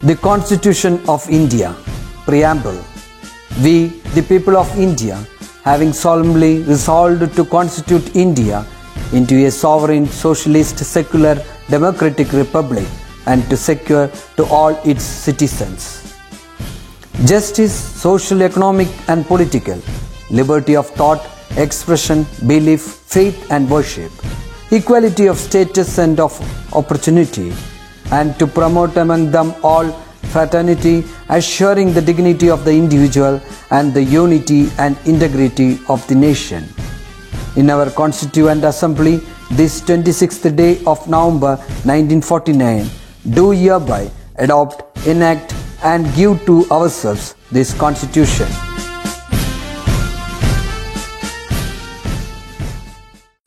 The Constitution of India. Preamble. We, the people of India, having solemnly resolved to constitute India into a sovereign, socialist, secular, democratic republic and to secure to all its citizens justice, social, economic and political, liberty of thought, expression, belief, faith and worship, equality of status and of opportunity, and to promote among them all fraternity, assuring the dignity of the individual and the unity and integrity of the nation. In our Constituent Assembly, this 26th day of November 1949, do hereby adopt, enact and give to ourselves this Constitution.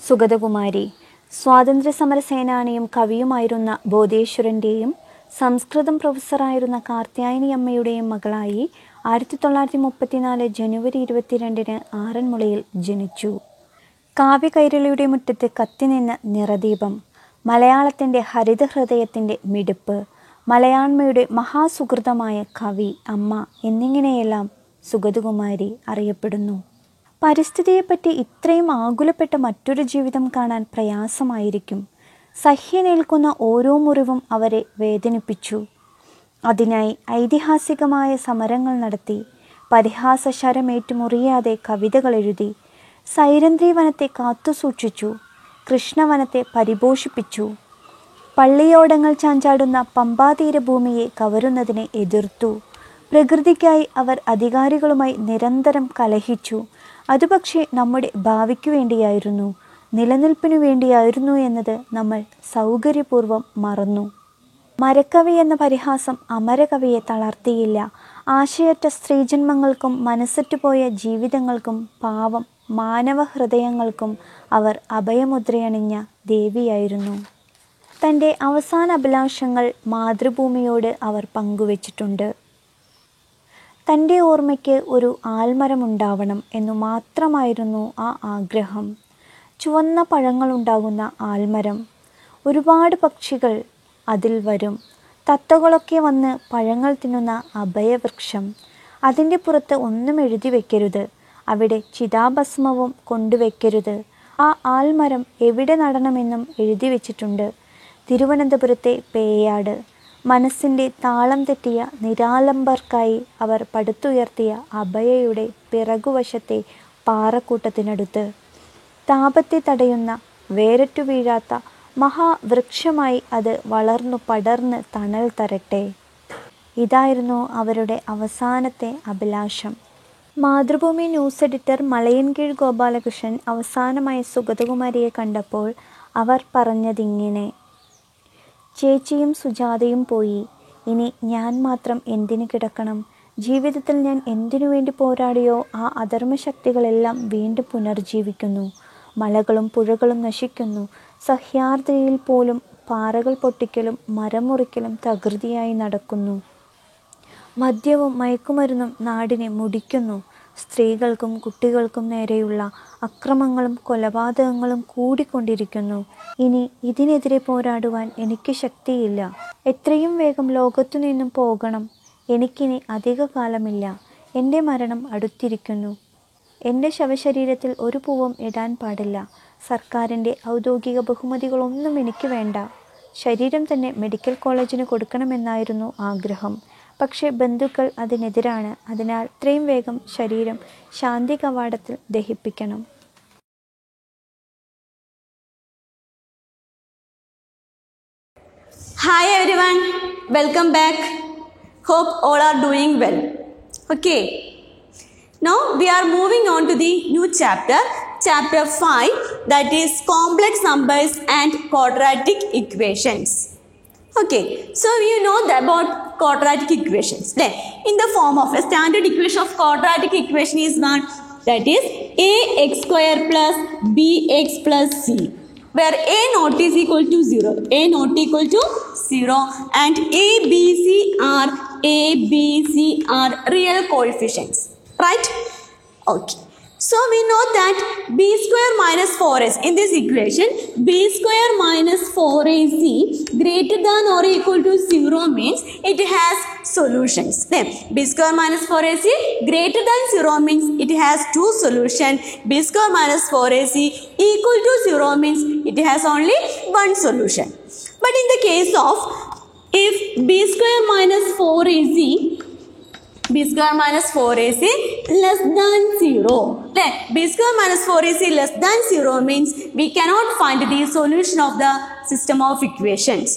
Sugathakumari സ്വാതന്ത്ര്യസമര സേനാനിയും കവിയുമായിരുന്ന ബോധേശ്വരൻ്റെയും സംസ്കൃതം പ്രൊഫസറായിരുന്ന കാർത്യായനി അമ്മയുടെയും മകളായി 1934 ജനുവരി 22 ആറന്മുളയിൽ ജനിച്ചു. കാവ്യകൈരളിയുടെ മുറ്റത്ത് കത്തിനിന്ന നിറദീപം, മലയാളത്തിൻ്റെ ഹരിതഹൃദയത്തിൻ്റെ മിടുപ്പ്, മലയാണ്മയുടെ മഹാസുഹൃതമായ കവി, അമ്മ എന്നിങ്ങനെയെല്ലാം സുഗതകുമാരി അറിയപ്പെടുന്നു. പരിസ്ഥിതിയെപ്പറ്റി ഇത്രയും ആകുലപ്പെട്ട മറ്റൊരു ജീവിതം കാണാൻ പ്രയാസമായിരിക്കും. സഹ്യനേൽക്കുന്ന ഓരോ മുറിവും അവരെ വേദനിപ്പിച്ചു. അതിനായി ഐതിഹാസികമായ സമരങ്ങൾ നടത്തി, പരിഹാസശരമേറ്റു മുറിയാതെ കവിതകൾ എഴുതി, സൈരന്ധ്രി വനത്തെ കാത്തുസൂക്ഷിച്ചു, കൃഷ്ണവനത്തെ പരിപോഷിപ്പിച്ചു, പള്ളിയോടങ്ങൾ ചാഞ്ചാടുന്ന പമ്പാതീരഭൂമിയെ കവരുന്നതിനെ എതിർത്തു. പ്രകൃതിക്കായി അവർ അധികാരികളുമായി നിരന്തരം കലഹിച്ചു. അതുപക്ഷേ നമ്മുടെ ഭാവിക്കു വേണ്ടിയായിരുന്നു, നിലനിൽപ്പിനു വേണ്ടിയായിരുന്നു എന്നത് നമ്മൾ സൗകര്യപൂർവ്വം മറന്നു. മരക്കവി എന്ന പരിഹാസം അമരകവിയെ തളർത്തിയില്ല. ആശയറ്റ സ്ത്രീജന്മങ്ങൾക്കും മനസ്സറ്റുപോയ ജീവിതങ്ങൾക്കും പാവം മാനവ ഹൃദയങ്ങൾക്കും അവർ അഭയമുദ്രയണിഞ്ഞ ദേവിയായിരുന്നു. തൻ്റെ അവസാന അഭിലാഷങ്ങൾ മാതൃഭൂമിയോട് അവർ പങ്കുവച്ചിട്ടുണ്ട്. തൻ്റെ ഓർമ്മയ്ക്ക് ഒരു ആൽമരമുണ്ടാവണം എന്നു മാത്രമായിരുന്നു ആ ആഗ്രഹം. ചുവന്ന പഴങ്ങളുണ്ടാകുന്ന ആൽമരം. ഒരുപാട് പക്ഷികൾ അതിൽ വരും. തത്തകളൊക്കെ വന്ന് പഴങ്ങൾ തിന്നുന്ന അഭയവൃക്ഷം. അതിൻ്റെ പുറത്ത് ഒന്നും എഴുതി വയ്ക്കരുത്, അവിടെ ചിതാഭസ്മവും കൊണ്ടുവയ്ക്കരുത്. ആ ആൽമരം എവിടെ നടണമെന്നും എഴുതി വച്ചിട്ടുണ്ട്. തിരുവനന്തപുരത്തെ പേയാട്. മനസ്സിൻ്റെ താളം തെറ്റിയ നിരാലംബർക്കായി അവർ പടുത്തുയർത്തിയ അഭയയുടെ പിറകുവശത്തെ പാറക്കൂട്ടത്തിനടുത്ത്. താപത്തെ തടയുന്ന, വേരറ്റു വീഴാത്ത മഹാവൃക്ഷമായി അത് വളർന്നു പടർന്ന് തണൽ തരട്ടെ. ഇതായിരുന്നു അവരുടെ അവസാനത്തെ അഭിലാഷം. മാതൃഭൂമി ന്യൂസ് എഡിറ്റർ മലയൻകീഴ് ഗോപാലകൃഷ്ണൻ അവസാനമായി സുഗതകുമാരിയെ കണ്ടപ്പോൾ അവർ പറഞ്ഞതിങ്ങനെ: ചേച്ചിയും സുജാതയും പോയി, ഇനി ഞാൻ മാത്രം എന്തിനു കിടക്കണം? ജീവിതത്തിൽ ഞാൻ എന്തിനു വേണ്ടി പോരാടിയോ ആ അധർമ്മശക്തികളെല്ലാം വീണ്ടും പുനർജീവിക്കുന്നു. മലകളും പുഴകളും നശിക്കുന്നു. സഹ്യാദ്രിയിൽ പോലും പാറകൾ പൊട്ടിക്കലും മരം മുറിക്കലും തകൃതിയായി നടക്കുന്നു. മദ്യവും മയക്കുമരുന്നും നാടിനെ മുടിക്കുന്നു. സ്ത്രീകൾക്കും കുട്ടികൾക്കും നേരെയുള്ള അക്രമങ്ങളും കൊലപാതകങ്ങളും കൂടിക്കൊണ്ടിരിക്കുന്നു. ഇനി ഇതിനെതിരെ പോരാടുവാൻ എനിക്ക് ശക്തിയില്ല. എത്രയും വേഗം ലോകത്തു നിന്നും പോകണം. എനിക്കിനി അധിക കാലമില്ല. എൻ്റെ മരണം അടുത്തിരിക്കുന്നു. എൻ്റെ ശവശരീരത്തിൽ ഒരു പൂവും ഇടാൻ പാടില്ല. സർക്കാരിൻ്റെ ഔദ്യോഗിക ബഹുമതികളൊന്നും എനിക്ക് വേണ്ട. ശരീരം തന്നെ മെഡിക്കൽ കോളേജിന് കൊടുക്കണമെന്നായിരുന്നു ആഗ്രഹം. പക്ഷേ ബന്ധുക്കൾ അതിനെതിരാണ്. അതിനാൽ ഇത്രയും വേഗം ശരീരം ശാന്തി കവാടത്തിൽ ദഹിപ്പിക്കണം. Hi everyone, welcome back. Hope all are doing well. Okay, now we are moving on to the new chapter, chapter 5, that is complex numbers and quadratic equations. Okay, so you know about quadratic equations. Then in the form of a standard equation of quadratic equation is one, that is ax square plus bx plus c, where a not is equal to 0, a not equal to 0 and a, b, c are real coefficients, right? Okay, so we know that b square minus 4ac, in this equation b square minus 4ac greater than or equal to 0 means it has solutions. Then b square minus 4ac greater than 0 means it has two solutions. b square minus 4ac equal to 0 means it has only one solution. But in the case of if b square minus 4ac less than 0, then b square minus 4ac less than 0 means we cannot find the solution of the system of equations.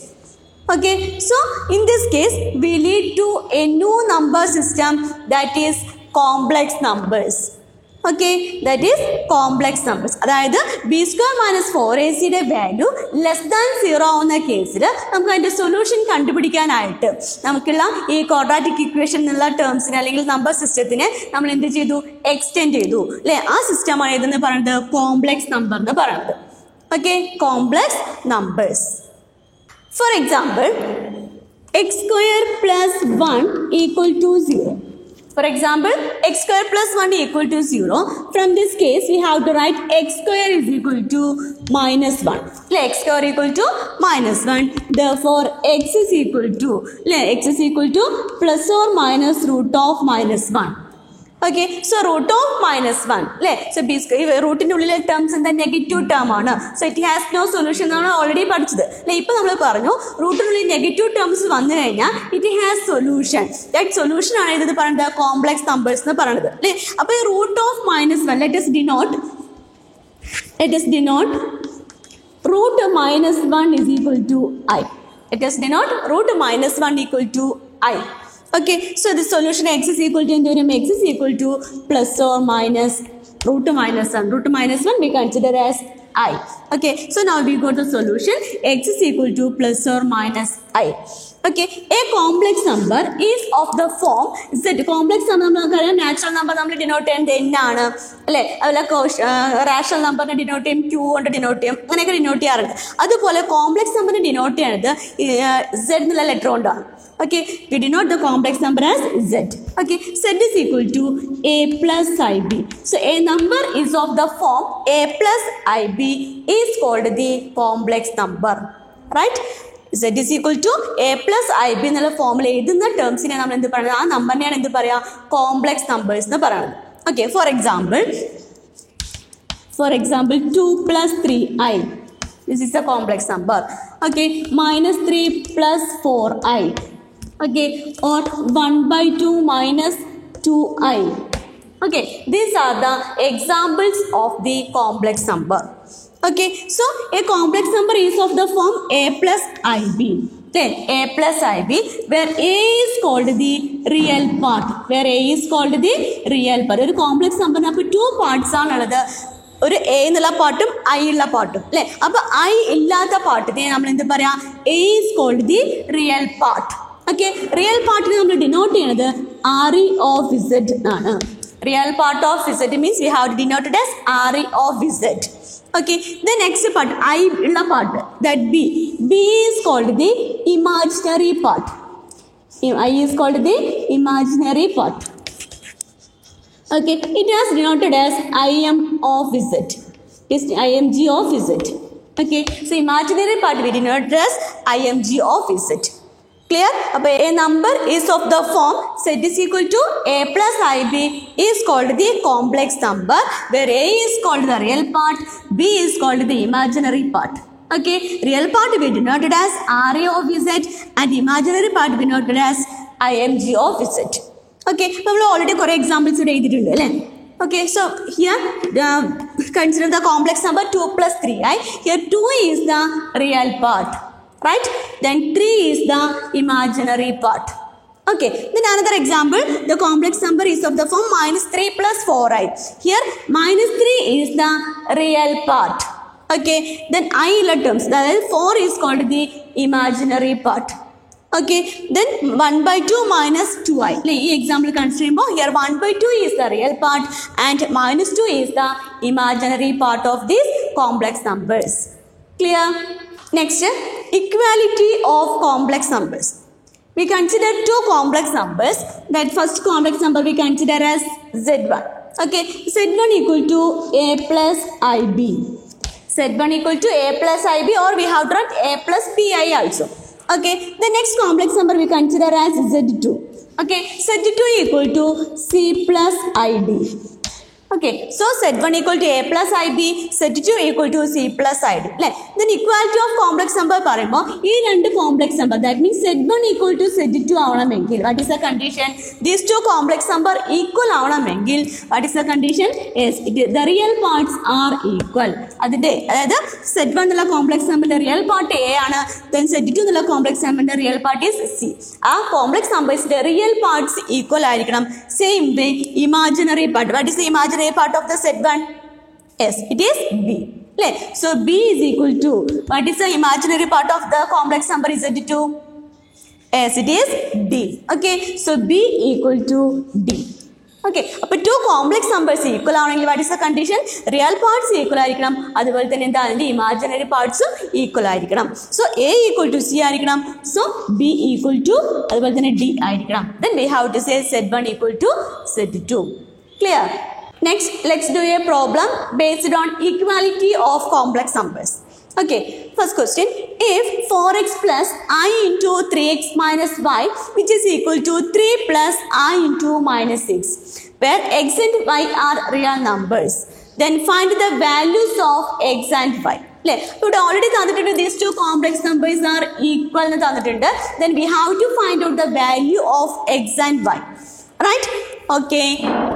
Okay, so in this case we lead to a new number system, that is complex numbers. Okay, that is complex numbers. അതായത് b square minus 4ac യുടെ value less than 0 ആവുന്ന കേസിൽ നമുക്ക് അതിൻ്റെ solution കണ്ടുപിടിക്കാനായിട്ട് നമുക്കുള്ള ഈ quadratic equation എന്നുള്ള ടേംസിനെ അല്ലെങ്കിൽ നമ്പർ സിസ്റ്റത്തിനെ നമ്മൾ എന്ത് ചെയ്തു, എക്സ്റ്റെൻഡ് ചെയ്തു അല്ലേ. ആ സിസ്റ്റമാണ് ഏതെന്ന് പറയുന്നത് കോംപ്ലെക്സ് നമ്പർ എന്ന് പറയുന്നത്. Okay, complex numbers. For example x square plus 1 equal to 0. For example, x square plus 1 equal to 0. From this case, we have to write x square is equal to minus 1. X square equal to minus 1. Therefore, x is equal to plus or minus root of minus 1. Okay, so root of minus 1. So, b square root in the terms in the negative term. So, it has no solution. Already പഠിച്ചത്. ഇപ്പോൾ നമ്മൾ പറഞ്ഞു റൂട്ടിനുള്ളിൽ negative terms വന്നു കഴിഞ്ഞാൽ it has solution. That solution ആണ് ഇത് പറയുന്നത് complex numbers എന്ന് പറയുന്നത് അല്ലേ. അപ്പോൾ ഈ root of minus 1 let us denote root minus 1 is equal to I. Let us denote root minus 1 equal to I. Okay, so the solution x is equal to x is equal to plus or minus root minus 1. Root minus 1 we consider as I. Okay, so now we go to solution x is equal to plus or minus I. Okay, a complex number is of the form z. Complex number natural number നമ്മൾ denote ചെയ്യുന്നത് n ആണ് അല്ലേ. അതുപോലെ rational നമ്പറിനെ denote ചെയ്യും q കൊണ്ട് denote ചെയ്യും, അങ്ങനെയൊക്കെ ഡിനോട്ട് ചെയ്യാറുണ്ട്. അതുപോലെ കോംപ്ലെക്സ് നമ്പറിനെ ഡിനോട്ട് ചെയ്യുന്നത് z എന്നുള്ള ലെറ്റർ കൊണ്ടാണ്. Okay, we denote the complex number as z. Okay, z is equal to a plus ib. So, a number is of the form a plus ib is called the complex number. Right? Z is equal to a plus ib എന്നുള്ള ഫോമിൽ എഴുതുന്ന ടേംസിനെ നമ്മൾ എന്ത് പറയുന്നത്, ആ നമ്പറിനെയാണ് എന്ത് പറയുക, complex numbers എന്ന് പറയുന്നത്. Okay, for example 2 plus 3i. This is a complex number. Okay, minus 3 plus 4i. Okay, or 1 by 2 minus 2i. Okay, these are the examples of the complex number. Okay, so a complex number is of the form a plus ib. Then a plus ib, where a is called the real part. ഒരു complex number നമുക്ക് 2 parts ആണുള്ളത്. ഒരു A എന്നുള്ള പാർട്ടും I ഉള്ള പാർട്ടും അല്ലേ. അപ്പോൾ ഐ ഇല്ലാത്ത പാർട്ടിനെ നമ്മൾ എന്ത് പറയാം, a is called the real part. Okay, real പാർട്ടിനെ നമ്മൾ ഡിനോട്ട് ചെയ്യുന്നത് RE of Z ആണ്. Real part of Z means we have denoted as RE of Z. Okay, the next part I ഉള്ള part, that B is called the imaginary part. I is called the imaginary part. Okay, it is denoted as IM of Z. It's IMG of Z. Okay, so imaginary part we denote as IMG of Z. Clear? A number is of the form z is equal to a plus ib is called the complex number, where a is called the real part, b is called the imaginary part. Okay, real part we denoted as RE of Z and imaginary part we denoted as IMG of Z. Okay, we have already got examples today. Okay, so here consider the complex number 2 plus 3i. Here 2 is the real part. Right? Then 3 is the imaginary part. Okay, then another example, the complex number is of the form minus 3 plus 4i. Here minus 3 is the real part. Okay, then I terms, that is 4 is called the imaginary part. Okay, then 1 by 2 minus 2i. This example consider here 1 by 2 is the real part and minus 2 is the imaginary part of these complex numbers. Clear? Next, equality of complex numbers. We consider two complex numbers. That first complex number we consider as Z1. Okay, Z1 equal to a plus ib. Z1 equal to a plus ib, or we have to write a plus pi also. Okay, the next complex number we consider as Z2. Okay, Z2 equal to C plus ID. Okay, so Z1 equal to A plus IB, Z2 equal to C plus ID. Then equality of complex number പറയുമ്പോൾ ഈ രണ്ട് complex number, that means Z1 equal to Z2 ആവണമെങ്കിൽ what is the condition? These two complex number equal ആവണമെങ്കിൽ what is the condition? Yes, the real parts are equal. അതിന്റെ അതായത് Z1 എന്നുള്ള complex number real part A ആണ്, then Z2 എന്നുള്ള complex number real part is C. ആ complex numbers real parts equal ആയിരിക്കണം. Same way imaginary part, what is the imaginary part of the Z1? Yes, it is B. So B is equal to, what is the imaginary part of the complex number Z2? Yes, it is D. Okay, so B equal to D. Okay, അപ്പോൾ two complex numbers equal ആണെങ്കിൽ what is the condition? Real parts equal ആയിരിക്കണം, അതുപോലെ തന്നെ എന്താ അതിന്റെ imaginary parts equal ആയിരിക്കണം. So A equal to C ആയിരിക്കണം, so B equal to അതുപോലെ തന്നെ D ആയിരിക്കണം. Then we have to say Z1 equal to Z2. Clear? Next, let's do a problem based on equality of complex numbers. Okay, first question. If 4x plus I into 3x minus y, which is equal to 3 plus I into minus 6, where x and y are real numbers, then find the values of x and y. But already these two complex numbers are equal, then we have to find out the value of x and y. Right? Okay,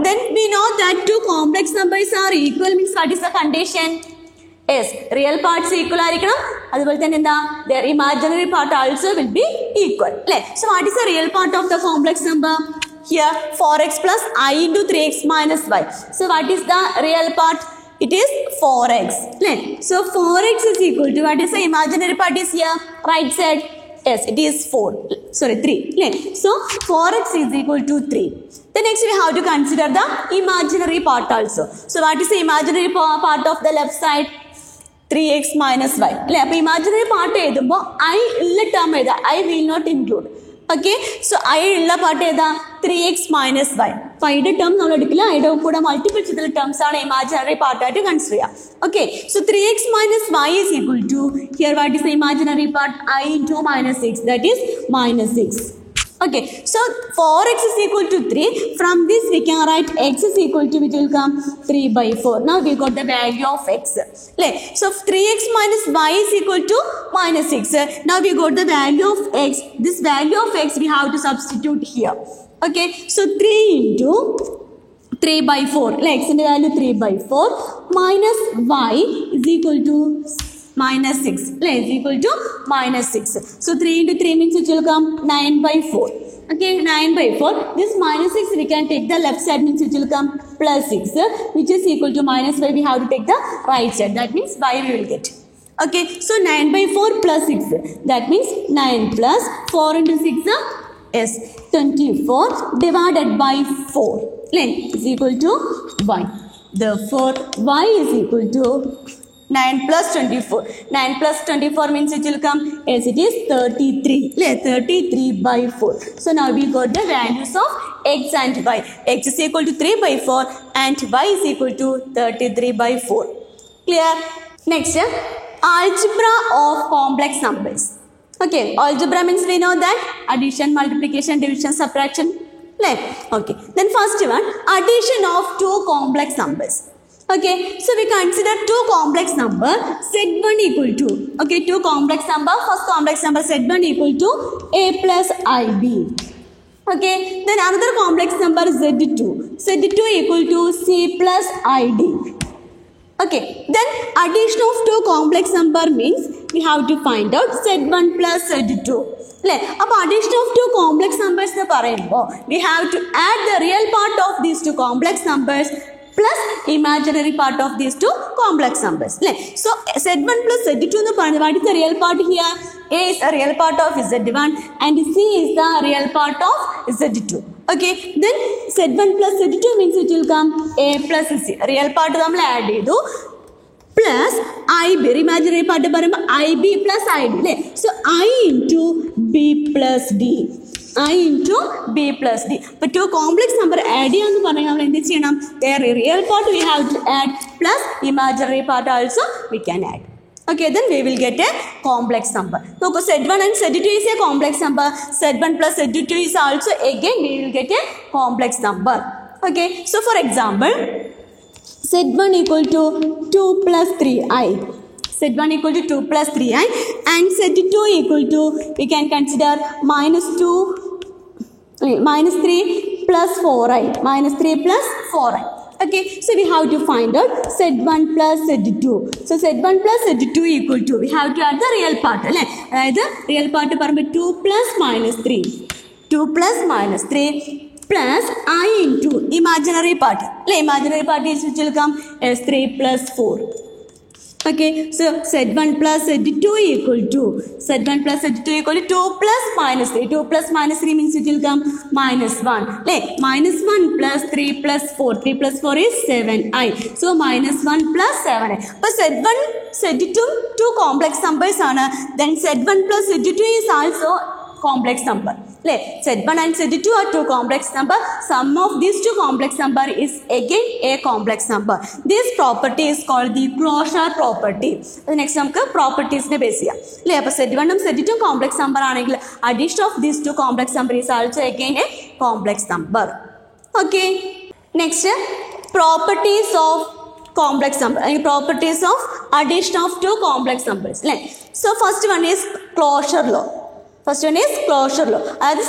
then we know that two complex numbers are equal means what is the condition? Yes, real parts equal ആയിരിക്കണം, അതുപോലെ തന്നെ എന്താ their imaginary part also will be equal. So what is the real part of the complex number? Here 4x plus I into 3x minus y. So what is the real part? It is 4x. So 4x is equal to, what is the imaginary part is here? Right side. Yes, it is 3. So 4x is equal to 3. Then next we have to consider the imaginary part also. So what is the imaginary part of the left side? 3x minus y. അപ്പോൾ imaginary part എഴുതുമ്പോൾ I ഉള്ള term എഴുതാം, I will not include. Okay, so I ഉള്ള part ഏതാ? 3x minus y. അപ്പോൾ ഐയുടെ term നമ്മൾ എടുക്കില്ല, ഐയുടെ കൂടെ മൾട്ടിപ്പിൾ ചെയ്തിട്ടുള്ള ടേംസ് ആണ് imaginary part ആയിട്ട് കൺസിഡർ ചെയ്യുക. Okay, so 3x minus y is equal to, here what is the imaginary part? I into minus 6, that is minus 6. Okay, so 4x is equal to 3. From this we can write x is equal to, which will come 3 by 4. Now we got the value of x. So 3x minus y is equal to minus 6. Now we got the value of x. This value of x we have to substitute here. Okay, so 3 into 3 by 4. X in the value 3 by 4 minus y is equal to minus 6, is equal to minus 6. So 3 into 3 means it will come 9 by 4. Okay, 9 by 4. This minus 6 we can take the left side, means it will come plus 6, which is equal to minus 5. We have to take the right side. That means y we will get. Okay, so 9 by 4 plus 6. That means 9 plus 4 into 6 is 24 divided by 4 is equal to 1. Therefore, y is equal to 9 plus 24. 9 plus 24 means it will come, yes, it is 33. 33 by 4. So now we got the values of x and y. X is equal to 3 by 4 and y is equal to 33 by 4. Clear? Next, algebra of complex numbers. Okay, algebra means we know that addition, multiplication, division, subtraction. Okay, then first one, addition of two complex numbers. Okay, so we consider two complex number, Z1 equal to, okay, two complex number, first complex number Z1 equal to A plus IB. Okay, then another complex number Z2. Z2 equal to C plus ID. Okay, then addition of two complex number means we have to find out Z1 plus Z2. അപ്പോൾ addition of two complex numbers എന്ന് പറയുമ്പോൾ we have to add the real part of these two complex numbers plus imaginary part of these two complex numbers. So Z1 plus Z2 എന്ന് പറയുന്നത്, what is the real part here? A is a real part of Z1 and C is the real part of Z2. Okay, then Z1 plus Z2 means it will come A plus C. Real part നമ്മൾ add ചെയ്തു plus IB, imaginary part പറയുമ്പോൾ IB plus ID. So I into B plus D. I into B plus D. But two complex number add ചെയ്യാന്ന് പറഞ്ഞാൽ നമ്മൾ എന്ത് ചെയ്യണം? Their real part we have to add plus imaginary part also we can add. Okay, then we will get a complex number. So Z1 and Z2 is a complex number. Z1 plus Z2 is also again we will get a complex number. Okay, so for example, Z1 equal to 2 plus 3i. Z1 equal to 2 plus 3i and Z2 equal to, we can consider minus 3 plus 4i. Minus 3 plus 4i. Okay, so we have to find out Z1 plus Z2. So Z1 plus Z2 equal to, we have to add the real part. The real part is 2 plus minus 3. 2 plus minus 3 plus I into imaginary part. Imaginary part is which will come as 3 plus 4. Okay, so Z1 plus Z2 equal to, Z1 plus Z2 equal to 2 plus minus 3. 2 plus minus 3 means it will come minus 1. Minus 1 plus 3 plus 4. 3 plus 4 is 7i. So minus 1 plus 7i. But Z1, Z2 two complex numbers are, then Z1 plus Z2 is also complex number. Z1 and Z2 are two complex number. Sum of these two complex number is again a complex number. This property is called the closure property. Next നമുക്ക് properties നെ base ചെയ്യാം. അപ്പോൾ Z1 ഉം Z2 complex number ആണെങ്കിൽ addition of these two complex number is also again a complex number. Okay. Next, properties of complex number. Properties of addition of two complex numbers. So first one is closure law. First one is closure law.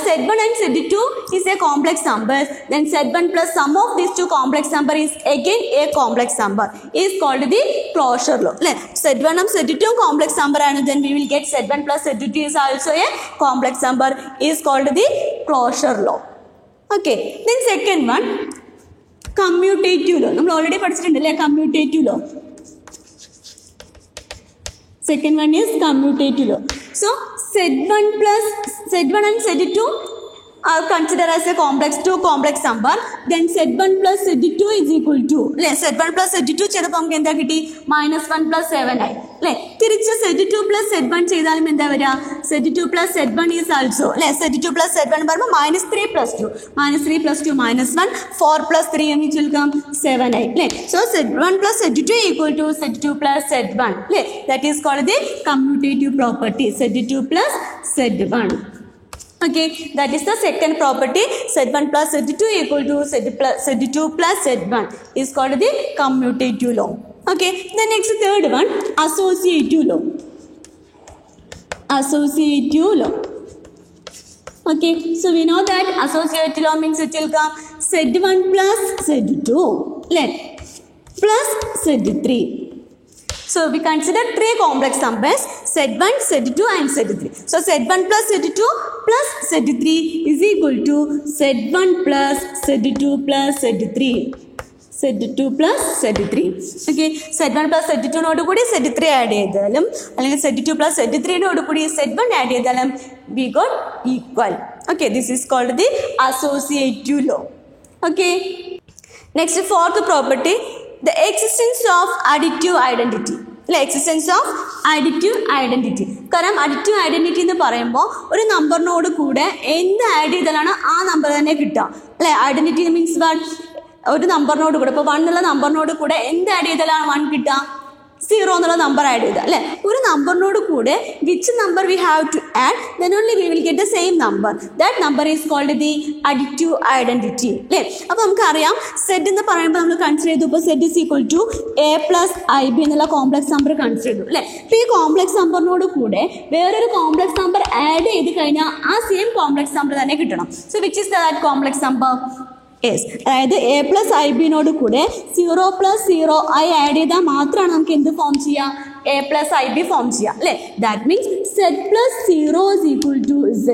Z1 and Z2 is a complex number. Then Z1 plus sum of these two complex number is again a complex number. Is called the closure law. Z1 and Z2 complex number and then we will get Z1 plus Z2 is also a complex number. Is called the closure law. Okay. Then second one, commutative law. We already studied commutative law. Second one is commutative law. So Z1 and Z2 are considered as a two complex number. Then Z1 plus Z2 is equal to, Z1 plus Z2 ചിലപ്പോൾ നമുക്ക് എന്താ കിട്ടി minus 1 plus 7i. തിരിച്ച് Z2 plus Z1 ചെയ്താലും എന്താ വരിക, Z2 plus Z1 is also, Z2 plus Z1 പറയുമ്പോൾ minus 3 plus 2. Minus 3 plus 2 minus 1. 4 plus 3 which will come 7i. So Z1 plus Z2 equal to Z2 plus Z1. That is called the commutative property. Z2 plus Z1. Okay, that is the second property. Z1 plus Z2 equal to Z2 plus Z1 is called the commutative law. Okay, the next third one, associative law. Associative law. Okay, so we know that associative law means it will come Z1 plus Z2 plus Z3. So we consider three complex numbers, Z1, Z2 and Z3. So Z1 plus Z2 plus Z3 is equal to Z1 plus Z2 plus Z3. Z2 plus Z3. Okay, Z1 plus Z2 നോട് കൂടി Z3 add ചെയ്താലും അല്ലെങ്കിൽ Z2 plus Z3 നോട് കൂടി Z1 add ചെയ്താലും we got equal. Okay, this is called the associative law. Okay, next fourth property, the existence of additive identity. Existence of additive identity. കാരണം additive identity എന്ന് പറയുമ്പോൾ ഒരു നമ്പറിനോട് കൂടെ എന്ത് ആഡ് ചെയ്താലാണ് ആ നമ്പർ തന്നെ കിട്ടുക. ഐഡന്റിറ്റി മീൻസ് ഒരു നമ്പറിനോട് കൂടെ, ഇപ്പോൾ 1 എന്നുള്ള നമ്പറിനോട് കൂടെ എന്ത് ആഡ് ചെയ്താലാണ് 1 കിട്ടുക, 0 എന്നുള്ള നമ്പർ ആഡ് ചെയ്താൽ ഒരു നമ്പറിനോട് കൂടെ which number we have to add, then only we will get the same number. That number is called the additive identity. അപ്പോൾ നമുക്കറിയാം Z എന്ന് പറയുമ്പോൾ നമ്മൾ കൺസിഡർ ചെയ്തു, ഇപ്പോൾ Z is equal to A plus IB എന്നുള്ള കോംപ്ലക്സ് നമ്പർ കൺസിഡർ ചെയ്തു അപ്പോൾ ഈ കോംപ്ലക്സ് നമ്പറിനോട് കൂടെ വേറൊരു കോംപ്ലക്സ് നമ്പർ ആഡ് ചെയ്ത് കഴിഞ്ഞാൽ ആ സെയിം കോംപ്ലക്സ് നമ്പർ തന്നെ കിട്ടണം. So which is that complex number? അതായത് എ പ്ലസ് ഐ ബിനോട് കൂടെ 0 plus 0i ആഡ് ചെയ്താൽ മാത്രമാണ് നമുക്ക് എന്ത് ഫോം ചെയ്യാം, A plus I B form ചെയ്യാം that means Z plus 0 is equal to Z.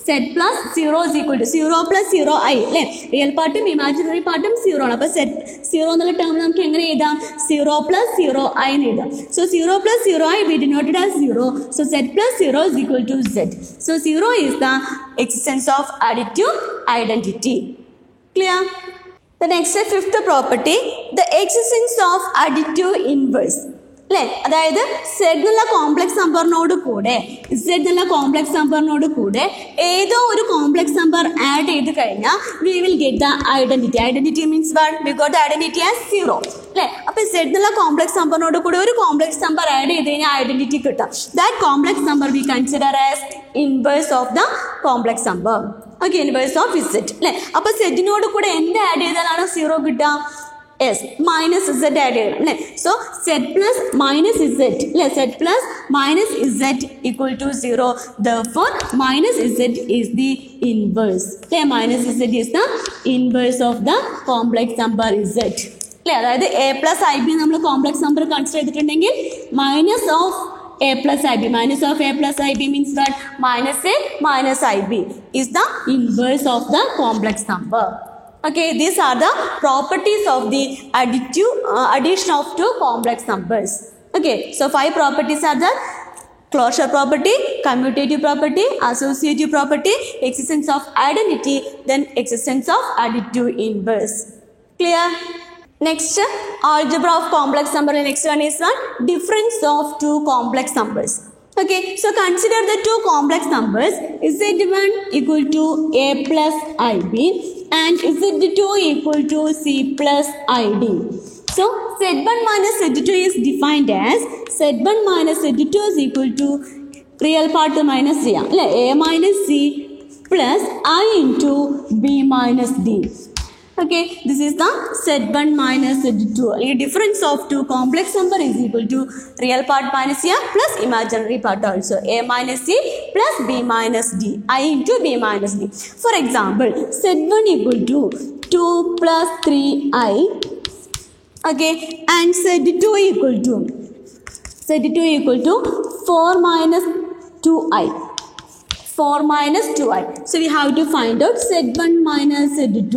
Z plus 0 is equal to 0 plus 0i real പാർട്ടും imaginary പാർട്ടും 0 ആണ്. അപ്പോൾ Z 0 എന്നുള്ള ടേം നമുക്ക് എങ്ങനെ എഴുതാം, 0 plus 0i എന്ന് എഴുതാം. So 0 plus 0i we denoted as 0. So Z plus 0 is equal to Z. So 0 is the existence of additive identity. Clear? The next fifth property, the existence of additive inverse. അതായത് Z എന്നുള്ള complex നമ്പറിനോട് കൂടെ ഏതോ ഒരു complex number add ചെയ്ത് കഴിഞ്ഞാൽ we will get the identity. Identity means what? We got the identity as 0. അല്ലേ? അപ്പോൾ Z എന്നുള്ള കോംപ്ലക്സ് നമ്പറിനോട് കൂടി ഒരു കോംപ്ലക്സ് നമ്പർ ആഡ് ചെയ്ത് കഴിഞ്ഞാൽ ഐഡന്റിറ്റി കിട്ടും. That complex number V consider as inverse of the complex number. Okay, inverse of Z അല്ലേ? അപ്പോൾ സെറ്റിനോട് കൂടെ എന്ത് ആഡ് ചെയ്താലാണ് 0 കിട്ടുക? S minus Z add ചെയ്യണം അല്ലേ? So Z plus minus Z അല്ലേ? Z plus minus Z equal to 0. Therefore minus Z is the inverse അല്ലേ? Minus Z is the inverse of the complex number Z അല്ലേ? അതായത് A plus IB നമ്മൾ complex number consider ചെയ്തിട്ടുണ്ടെങ്കിൽ minus of A plus IB, minus of A plus IB means that minus A minus IB is the inverse of the complex number. Okay, these are the properties of the addition of two complex numbers. Okay, so 5 properties are there: closure property, commutative property, associative property, existence of identity, then existence of additive inverse. Clear? Next, algebra of complex number. Next one is one difference of two complex numbers. Okay, so consider the two complex numbers Z1 equal to A plus IB and Z2 equal to C plus ID. So Z1 minus Z2 is defined as Z1 minus Z2 is equal to real part minus C, A minus C plus I into B minus D. Okay, this is the Z1 minus Z2. The difference of two complex number is equal to real part minus C plus imaginary part also. A minus C plus B minus D. I into B minus D. For example, Z1 equal to 2 plus 3I. Okay, and Z2 equal to 4 minus 2I. 4 minus 2I. So we have to find out Z1 minus Z2.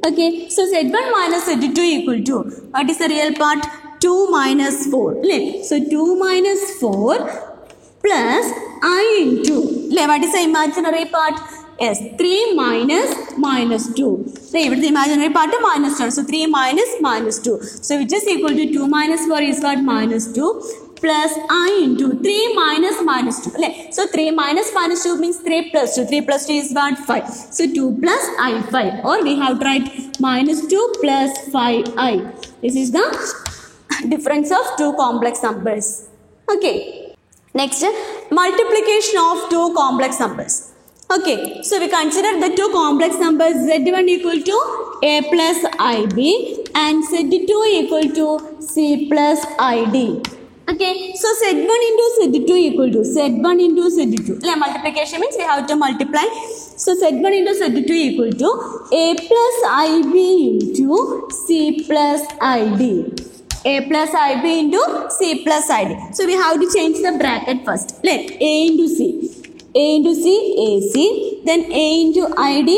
Okay, so Z1 minus Z2 equal to, what is the real part? 2 minus 4. So 2 minus 4 plus I into, what is the imaginary part? Yes, 3 minus 2. So the imaginary part is minus 1. So 3 minus 2. So which is equal to 2 minus 4 is what? Minus 2. Plus I into 3 minus 2. So 3 minus 2 means 3 plus 2. 3 plus 2 is what? 5. So 2 plus I 5. Or we have to write minus 2 plus 5I. This is the difference of two complex numbers. Okay. Next, multiplication of two complex numbers. Okay. So we consider the two complex numbers Z1 equal to A plus IB and Z2 equal to C plus ID. Okay, so Z1 into Z2 equal to Z1 into Z2. Multiplication means we have to multiply. So Z1 into Z2 equal to A plus IB into C plus ID. A plus IB into C plus ID. So we have to change the bracket first. A into C. A into C, AC. Then A into ID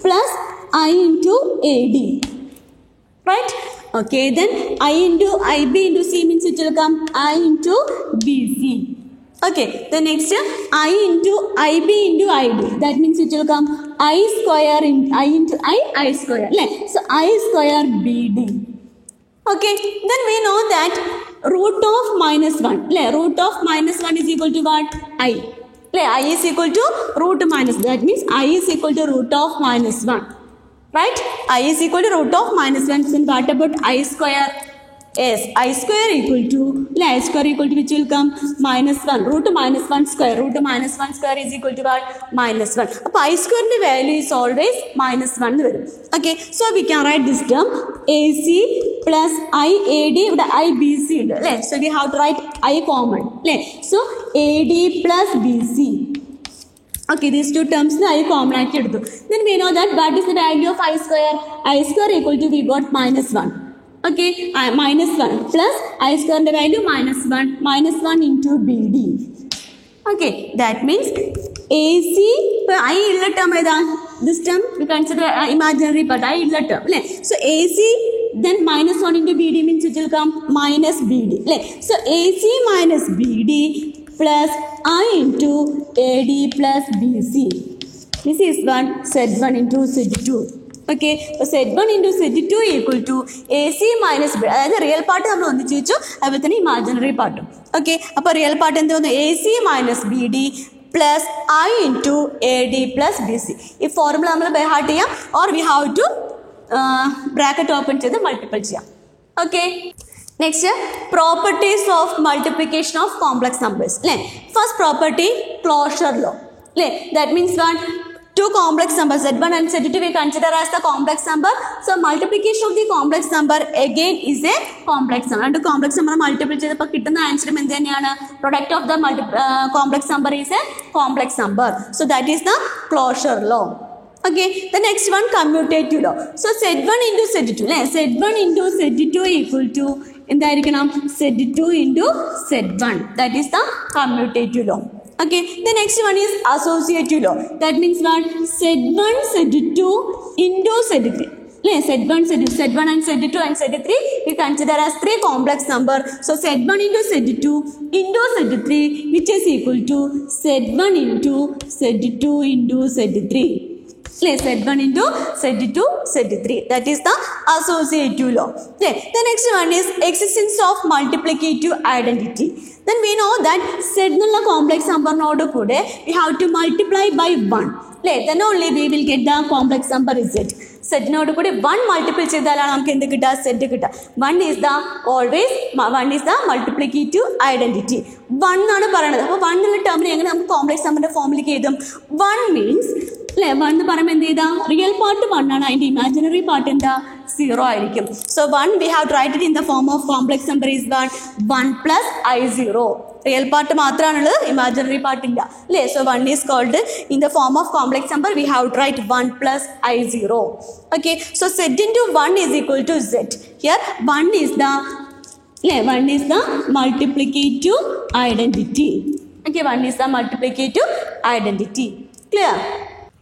plus I into AD. Right? Okay, then I into IB into C means it will come I into BC. Okay, the next I into IB into ID. That means it will come I square in I into I square. So I square BD. Okay, then we know that root of minus 1. Root of minus 1 is equal to what? I. I is equal to root minus. That means I is equal to root of minus 1. Right? I is equal to root of minus 1. So what about I square? Yes, I square equal to, I square equal to which will come? Minus 1. Root minus 1 square. Root minus 1 square is equal to what? Minus 1. So I square the value is always minus 1. Okay, so we can write this term AC plus IAD with IBC. So we have to write I common. So AD plus BC. Okay, these two terms I common. Then we know that what is the value of I square? I square equal to, we got minus 1. Okay, minus 1 plus I square the value minus 1 into BD. Okay, that means AC, I illa term. This term we consider imaginary part, I illa term. So AC, then minus 1 into BD means it will come minus BD. So AC minus BD plus I into AD plus BC. This is one Z1 into Z2. Okay, so Z1 into Z2 equal to AC minus B. That is the real part. We will see the imaginary part. Okay, so real part is AC minus BD plus I into AD plus BC. This formula we by heart or we have to bracket open to the multiple. Okay. Next, properties of multiplication of complex numbers. First property, closure law. That means what? Two complex numbers Z1 and Z2 we consider as the complex number. So multiplication of the complex number again is a complex number. And complex number multiply cheyidappo kittuna answer endaneyana product of the complex number is a complex number. So that is the closure law. Okay, the next one, commutative law. So Z1 into Z2, Z1 into Z2 equal to Z2 into Z1. That is the commutative law. Okay, the next one is associative law. That means what? Z1, Z2 into Z3. Z1 and Z2 and Z3 we consider as three complex number. So Z1 into Z2 into Z3 which is equal to Z1 into Z2 into Z3. Z1 into Z2 Z3. That is the associative law. The next one is existence of multiplicative identity. Then we know that Z nulla complex number node kude we have to multiply by 1. Then only we will get the complex number Z. Z node kude 1 multiply cheyidalana namukku endu kitta Z kitta. 1 is the multiplicative identity. 1 aanu parayanathu. Appo 1 ulla term ne engane namukku complex number formula edum. 1 means 1 എന്ന് പറയുമ്പോൾ എന്ത് ചെയ്താ real part 1 ആണ്, അതിന്റെ imaginary part എന്താ 0 ആയിരിക്കും. So 1 we have to write it in the form of complex number is 1 plus I0. Real part മാത്രമാണുള്ളത്, imaginary part ഇല്ല അല്ലേ. So 1 is called in the form of complex number we have to write 1 plus I0. Okay, so Z into 1 is equal to Z. Here 1 is the multiplicative identity. Okay, 1 is the multiplicative identity. Clear?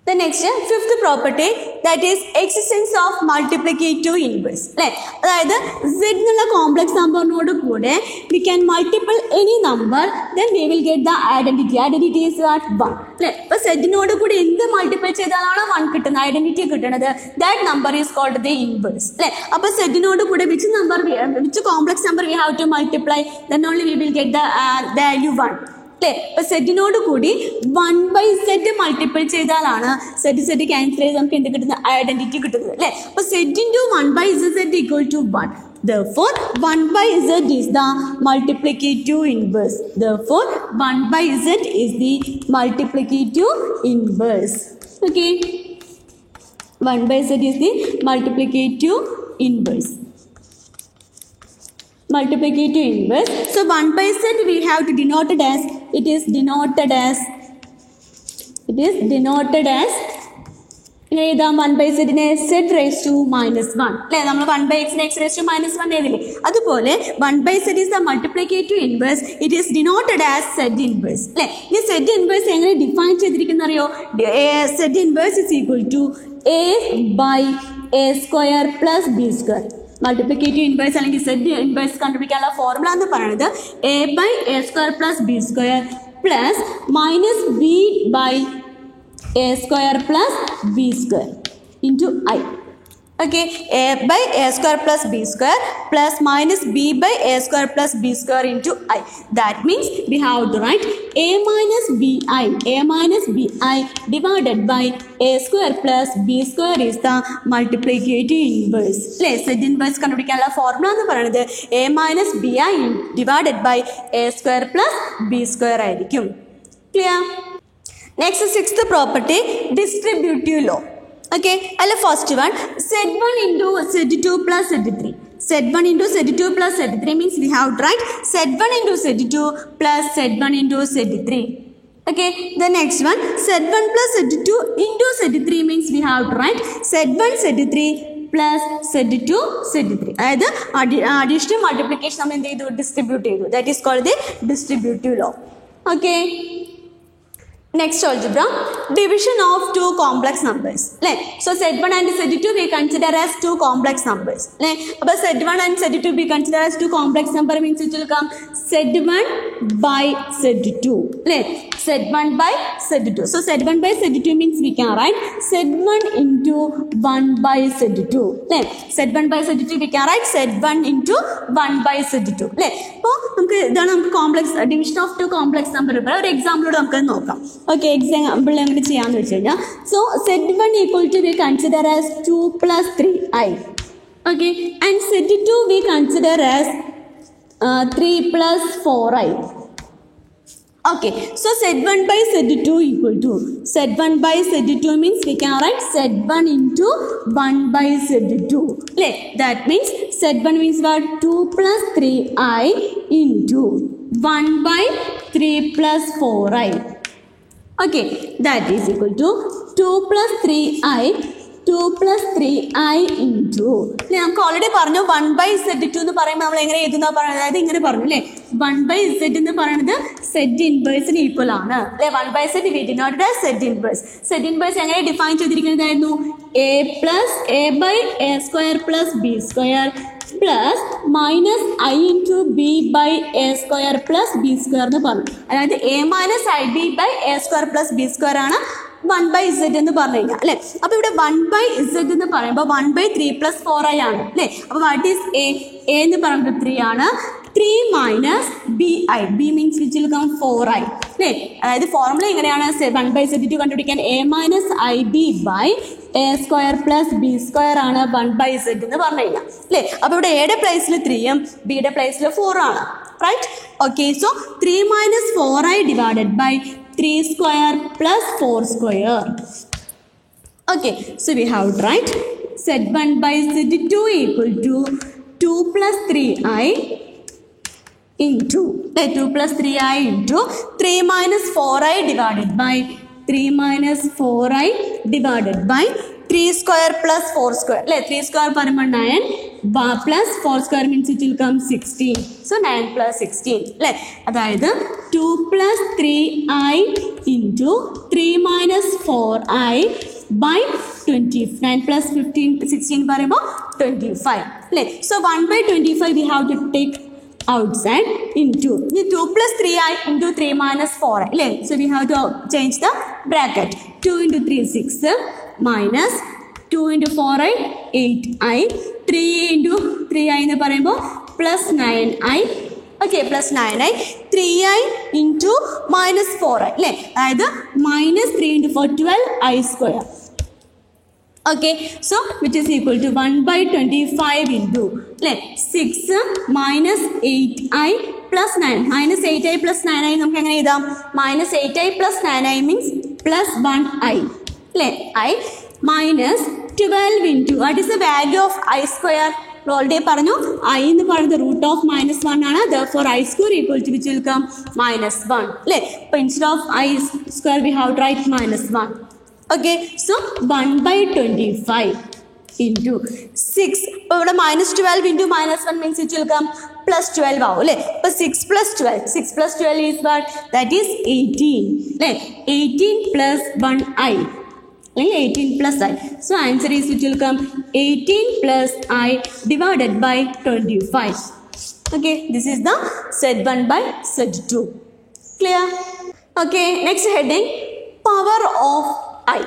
The next, fifth property, that is existence of multiplicative inverse. അതായത് Z എന്നുള്ള complex നമ്പറിനോട് കൂടെ we can multiple any number, then we will get the identity. Identity is what? 1. അപ്പോൾ Z കൂടെ എന്ത് multiple ചെയ്താലാണോ 1 കിട്ടുന്നത്, identity കിട്ടുന്നത്, that number is called the inverse. അപ്പോൾ Z കൂടെ which complex number we have to multiply, then only we will get the value 1. അപ്പോൾ സെറ്റിനോട് കൂടി 1/Z multiple ചെയ്താലാണ് Z ക്യാൻസൽ ചെയ്ത് നമുക്ക് എന്ത് കിട്ടുന്നത്, ഐഡന്റിറ്റി കിട്ടുന്നത് അല്ലേ. അപ്പോൾ Z into 1/Z equal to 1. Therefore 1/Z is the multiplicative inverse. Therefore 1/Z is the multiplicative inverse. Okay, 1/Z is the multiplicative inverse. Multiplicative inverse. So 1/Z we have to denote it as, it is denoted as 1/Z നെ Z raised to minus 1 അല്ലേ. നമ്മൾ 1/X നെ X raised to minus 1 എഴുതില്ലേ, അതുപോലെ 1/Z is the multiplicative inverse. It is denoted as Z inverse അല്ലേ. ഈ Z inverse എങ്ങനെ define ചെയ്തിരിക്കുന്ന അറിയോ? Z inverse is equal to A/A square plus B square. Multiplicative inverse അല്ലെങ്കിൽ Z inverse കണ്ടുപിടിക്കാനുള്ള formula എന്ന് പറയുന്നത് A/A square plus B square plus minus B/A square plus B square into I. Okay, A/A square plus B square plus minus B/A square plus B square into I. That means we have to write A minus BI divided by A square plus B square is the multiplicative inverse. Z inverse കണ്ടുപിടിക്കാനുള്ള formula എന്ന് പറയുന്നത് A minus BI divided by A square plus B square ആയിരിക്കും. Clear? Next, sixth property, distributive law. Okay, and the first one, Z1 into Z2 plus Z3. Z1 into Z2 plus Z3 means we have to write Z1 into Z2 plus Z1 into Z3. Okay, the next one, Z1 plus Z2 into Z3 means we have to write Z1 Z3 plus Z2 Z3. അതായത് additional multiplication നമ്മൾ എന്ത് ചെയ്തു, distribute ചെയ്തു. That is called the distributive law. Okay. Next algebra, division of two complex numbers. So Z1 and Z2 we consider as two complex numbers. But Z1 and Z2 we consider as two complex number means it will come Z1 by Z2. Z1 by Z2. So Z1 by Z2 means we can write Z1 into 1 by Z2. Z1 by Z2 we can write Z1 into 1 by Z2. അപ്പോൾ നമുക്ക് ഇതാണ് നമുക്ക് complex division of two complex number. ഒരു എക്സാമ്പിളോട് നമുക്ക് നോക്കാം. Okay, example എങ്ങനെ ചെയ്യാമെന്ന് വെച്ച് കഴിഞ്ഞാൽ, so Z1 equal to we consider as 2 plus 3i. Okay, and Z2 we consider as 3 plus 4i. Okay, so Z1 by Z2 equal to, Z1 by Z2 means we can write Z1 into 1 by Z2. That means Z1 means what? 2 plus 3i into 1 by 3 plus 4i. Okay, that is equal to 2 plus 3i 2 plus 3i into, നമുക്ക് already പറഞ്ഞു 1 by Z2 എന്ന് പറയുമ്പോൾ നമ്മൾ എങ്ങനെ എഴുതുന്ന പറയുന്നത്, അതായത് ഇങ്ങനെ പറഞ്ഞു അല്ലേ, 1 by Z എന്ന് പറയുന്നത് Z ഇൻവേഴ്സിന് ഈക്വൽ ആണ് അല്ലെ. 1 by Z we denoted as Z inverse. Z inverse എങ്ങനെ define ചെയ്തിരിക്കുന്നതായിരുന്നു? a plus a by a square plus b square plus minus i into b by a square plus b square എന്ന് പറഞ്ഞു. അതായത് a minus ib by a square plus b square ആണ് 1 by Z എന്ന് പറഞ്ഞു കഴിഞ്ഞാൽ അല്ലേ. അപ്പോൾ ഇവിടെ 1 by Z എന്ന് പറയുമ്പോൾ 1 by 3 plus 4i ആണ് അല്ലേ. അപ്പോൾ വാട്ട് ഈസ് a എന്ന് പറയുന്നത് 3 ആണ്. 3 minus bi, b means which will come 4i അല്ലേ. അതായത് ഫോർമുല എങ്ങനെയാണ് 1 by Z2 കണ്ടുപിടിക്കാൻ? a minus ib by a square plus b square ആണ് 1 by Z എന്ന് പറഞ്ഞു കഴിഞ്ഞാൽ അല്ലേ. അപ്പോൾ ഇവിടെ എയുടെ പ്ലേസിൽ 3ഉം ബിയുടെ പ്ലേസിൽ 4 ആണ്, right. Okay, so 3 minus 4i divided by 3 square plus 4 square. Okay, so we have to write Z1 by Z2 equal to 2 plus 3i into 2 plus 3i into 3 minus 4i divided by 3 minus 4i divided by 3 square plus 4 square. 3 square പറയുമ്പോൾ 9 plus 4 square means it will come 16. So 9 plus 16. അതായത് 2 plus 3i into 3 minus 4i by 20. 9 plus 15, 16 പറയുമ്പോൾ 25. So 1 by 25 we have to take outside into 2 plus 3i into 3 minus 4i. So we have to change the bracket. 2 into 3 6 minus 2 into 4i 8i, 3 into 3i എന്ന് പറയുമ്പോൾ plus 9i. Okay, plus 9i, 3i into minus 4i അല്ലേ. അതായത് minus 3 into 4 12i square. Okay, so which is equal to 1 by 25 into 6 minus 8i plus 9. Minus 8i plus 9i നമുക്ക് എങ്ങനെ എഴുതാം? Minus 8i plus 9i means plus 1i. I minus 12 into, what is the value of I square? Already പറഞ്ഞു I എന്ന് പറയുന്നത് root of minus 1 ആണ്. Therefore I square equal to which will come minus 1 അല്ലേ. അപ്പോൾ instead of I square we have to write minus 1. Okay, so 1 by 25 into 6. അപ്പോൾ ഇവിടെ minus 12 into minus 1 means it will come plus 12 ആവും അല്ലേ. അപ്പോൾ 6 plus 12. 6 plus 12 is what? That is 18 അല്ലേ. 18 plus 1i. 18 plus i. So answer is which will come 18 plus i divided by 25. Okay, this is the Z1 by Z2. Clear? Okay, next heading, power of I.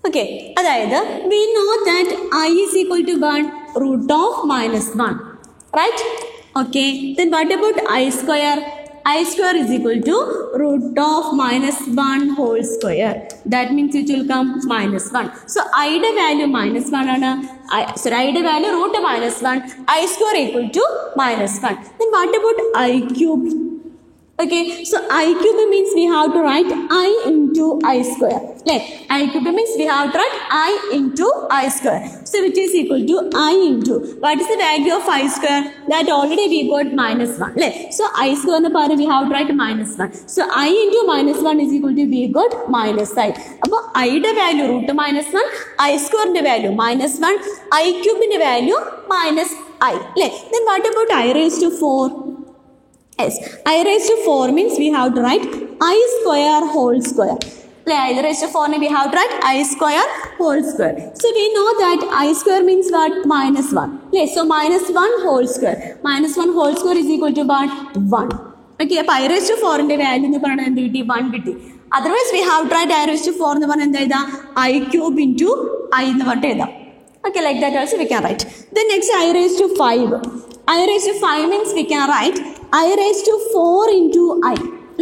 Okay, അതായത് we know that I is equal to 1 root of minus 1. Right? Okay, then what about I square? I square is equal to root of minus 1 whole square. That means it will come minus 1. So I യുടെ value minus 1 ആണ്. I യുടെ value root minus 1. I square equal to minus 1. Then what about I cube? Okay, so I cube means we have to write I into I square. I cube means we have to write I into I square. So which is equal to I into, what is the value of I square? That already we got minus 1. So I square എന്ന് പറയുന്നത് we have to write minus 1. So I into minus 1 is equal to we got minus I. അപ്പോൾ I യുടെ value root minus 1, I square ന്റെ value minus 1, I cube ന്റെ value minus I. Then what about I raised to 4? Yes, I raised to 4 means we have to write I square whole square. I raised to 4 we have to write I square whole square. So we know that I square means what? Minus 1. So minus 1 whole square. Minus 1 whole square is equal to what? 1. Okay, അപ്പോൾ I raised to 4 ന്റെ value എന്ന് പറയുന്നത് എന്ത് കിട്ടി? 1 കിട്ടി. Otherwise we have to write I raised to 4 എന്ന് പറഞ്ഞാൽ എന്താ എഴുതാം? I cube into I എന്ന് പറഞ്ഞിട്ട് എഴുതാം. Okay, like that also we can write. Then next I raised to 5. I raised to 5 means we can write I raised to 4 into I.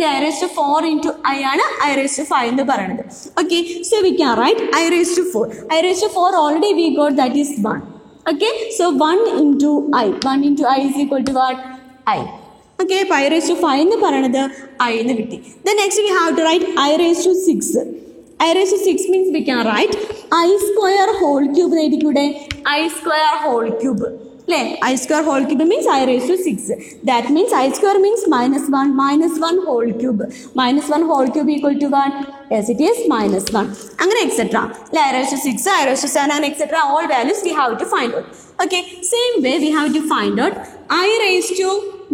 I raised to 4 into I ആണ് I raised to 5 എന്ന് പറയുന്നത്. Okay, so we can write I raised to 4. I raised to 4 already we got, that is 1. Okay, so 1 into I. 1 into I is equal to what? I. Okay, I raised to 5 എന്ന് പറയുന്നത് I എന്ന് കിട്ടി. Then next we have to write I raised to 6. I raised to 6 means we can write I square whole cube എഴുതിക്കൂടെ? I square whole cube. I square whole cube means I raised to 6. That means I square means minus 1 whole cube. Minus 1 whole cube equal to what? Yes, it is minus 1. അങ്ങനെ etc. I raised to 6, I raised to 7 and etc. All values we have to find out. Okay, same way we have to find out I raised to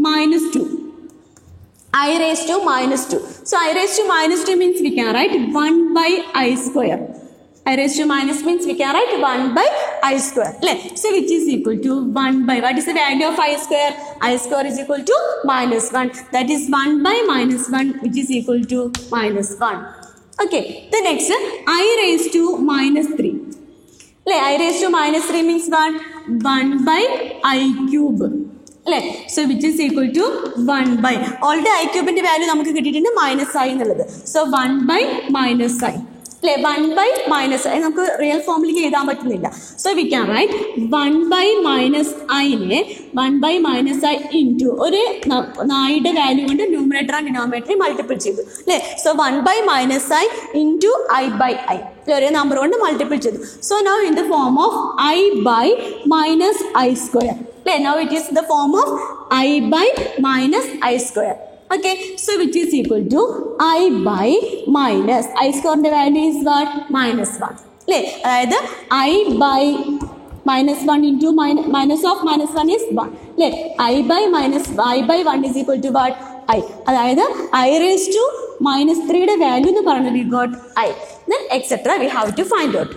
minus 2. I raised to minus 2. So I raised to minus 2 means we can write 1 by I square. I raised to minus means we can write 1 by I square. So which is equal to 1 by, what is the value of I square? I square is equal to minus 1. That is 1 by minus 1 which is equal to minus 1. Okay, the next I raised to minus 3. I raised to minus 3 means what? 1 by I cube. So which is equal to 1 by, already I cube ന്റെ value നമുക്ക് കിട്ടിയിട്ടുണ്ട് minus I എന്നുള്ളത്. So 1 by minus I. 1 by minus I നമുക്ക് real ഫോമിലേക്ക് എഴുതാൻ പറ്റുന്നില്ല. So we can write 1 by minus I നെ 1 by minus I into ഒരു നായുടെ വാല്യൂ കൊണ്ട് ന്യൂമറേറ്റർ ആൻഡ് ഡിനോമിനേറ്റർ മൾട്ടിപ്പിൾ ചെയ്തു. So 1 by minus I into I by I. ഒരേ number കൊണ്ട് മൾട്ടിപ്പിൾ ചെയ്തു. So now in the form of I by minus I square. Now it is the form of I by minus I square. Okay, so which is equal to I by minus I square the value is what? Minus 1. അതായത് I by minus 1 into minus of minus 1 is 1. I by minus I by 1 is equal to what? I. അതായത് I raised to minus 3 യുടെ value എന്ന് പറയുന്നത് we got I. Then etc. we have to find out.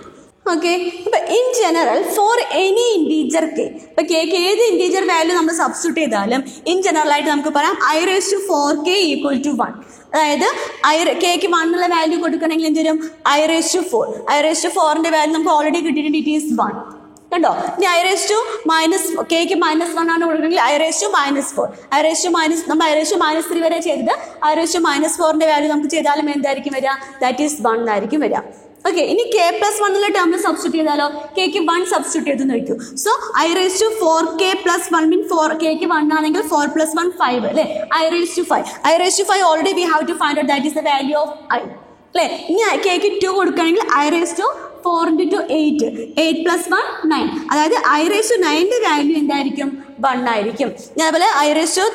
Okay, but in general for any integer k, ഇപ്പോൾ cake ഏത് integer value നമ്മൾ substitute ചെയ്താലും in general ആയിട്ട് നമുക്ക് പറയാം I raised to 4k equal to 1. അതായത് കേക്ക് 1 ഉള്ള value കൊടുക്കണമെങ്കിൽ എന്ത് വരും? I raised to 4. I raised to 4 ന്റെ വാല്യൂ നമുക്ക് ഓൾറെഡി കിട്ടിയിട്ടുണ്ട്, ഇറ്റ് ഈസ് 1. കണ്ടോ? ഇനി I raised to minus cake -1 ആണ് കൊടുക്കണമെങ്കിൽ I raised to -4. I raised to നമ്മൾ I raised to -3 വരെ ചെയ്തിട്ട് I raised to -4 ന്റെ വാല്യൂ നമുക്ക് ചെയ്താലും എന്തായിരിക്കും വരിക? ദാറ്റ് ഈസ് 1 ആയിരിക്കും വരിക. ഓക്കെ, ഇനി കെ പ്ലസ് 1 എന്നുള്ള ടേമിൽ സബ്സ്റ്റിറ്റ്യൂട്ട് ചെയ്താലോ? കേക്ക് 1 സബ്സ്റ്റിറ്റ്യൂട്ട് ചെയ്തെന്ന് വയ്ക്കും. So I raised to 4k plus 1 mean 4 cake 1 ആണെങ്കിൽ 4 plus 1 5 അല്ലേ? I raised to 5. I raised to 5 already we have to find out that is the value of I. അല്ലേ? ഇനി cake 2 കൊടുക്കുകയാണെങ്കിൽ I raised to 4 into 8. 8 plus 1 9. അതായത് I raised to 9 ന്റെ value എന്തായിരിക്കും? 1 ആയിരിക്കും. അതേപോലെ I raised to